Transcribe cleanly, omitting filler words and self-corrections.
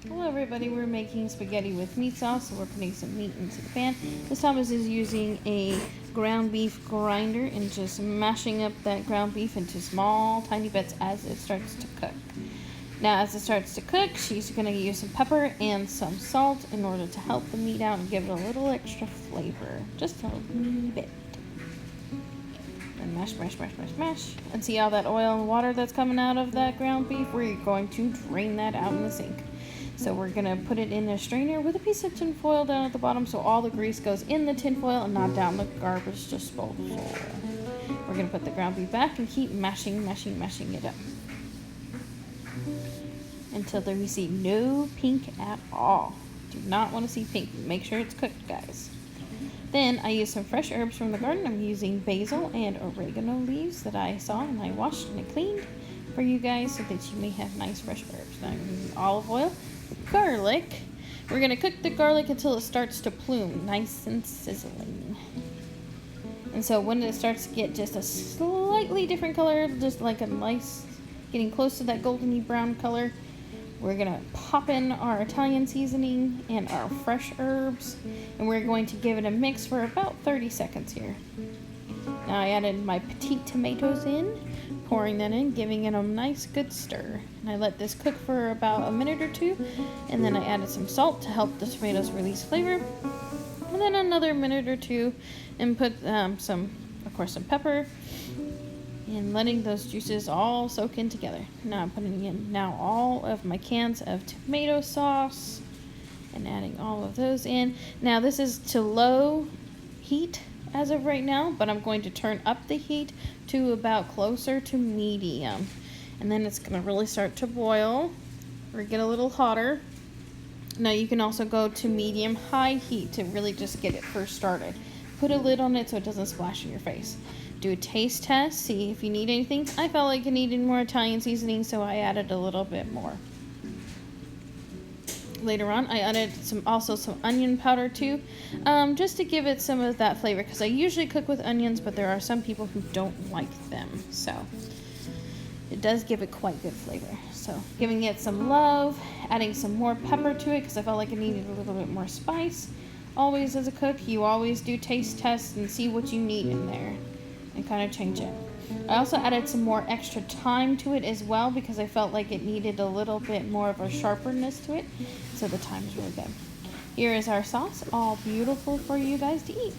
Hello everybody, we're making spaghetti with meat sauce, so we're putting some meat into the pan. This Thomas is using a ground beef grinder and just mashing up that ground beef into small, tiny bits as it starts to cook. Now as it starts to cook, she's going to use some pepper and some salt in order to help the meat out and give it a little extra flavor. Just a wee bit. And mash, mash, mash, mash, mash. And see all that oil and water that's coming out of that ground beef? We're going to drain that out in the sink. So we're going to put it in a strainer with a piece of tin foil down at the bottom so all the grease goes in the tin foil and not down the garbage disposal. We're going to put the ground beef back and keep mashing, mashing, mashing it up until we see no pink at all. Do not want to see pink. Make sure it's cooked, guys. Then I use some fresh herbs from the garden. I'm using basil and oregano leaves that I saw and I washed and I cleaned for you guys so that you may have nice fresh herbs. Now I'm using olive oil, garlic. We're going to cook the garlic until it starts to plume, nice and sizzling. And so when it starts to get just a slightly different color, just like a nice, getting close to that goldeny brown color, we're going to pop in our Italian seasoning and our fresh herbs, and we're going to give it a mix for about 30 seconds here. Now I added my petite tomatoes in, pouring that in, giving it a nice good stir. And I let this cook for about a minute or two, and then I added some salt to help the tomatoes release flavor. And then another minute or two, and put some pepper, and letting those juices all soak in together. Now I'm putting in all of my cans of tomato sauce and adding all of those in. Now this is to low heat as of right now, but I'm going to turn up the heat to about closer to medium. And then it's going to really start to boil or get a little hotter. Now you can also go to medium-high heat to really just get it first started. Put a lid on it so it doesn't splash in your face. Do a taste test, see if you need anything. I felt like it needed more Italian seasoning, so I added a little bit more. Later on, I added also some onion powder too, just to give it some of that flavor, because I usually cook with onions, but there are some people who don't like them, so it does give it quite good flavor. So giving it some love, adding some more pepper to it, because I felt like it needed a little bit more spice. Always as a cook, you always do taste tests and see what you need in there and kind of change it. I also added some more extra thyme to it as well, because I felt like it needed a little bit more of a sharpness to it, so the thyme is really good. Here is our sauce, all beautiful for you guys to eat.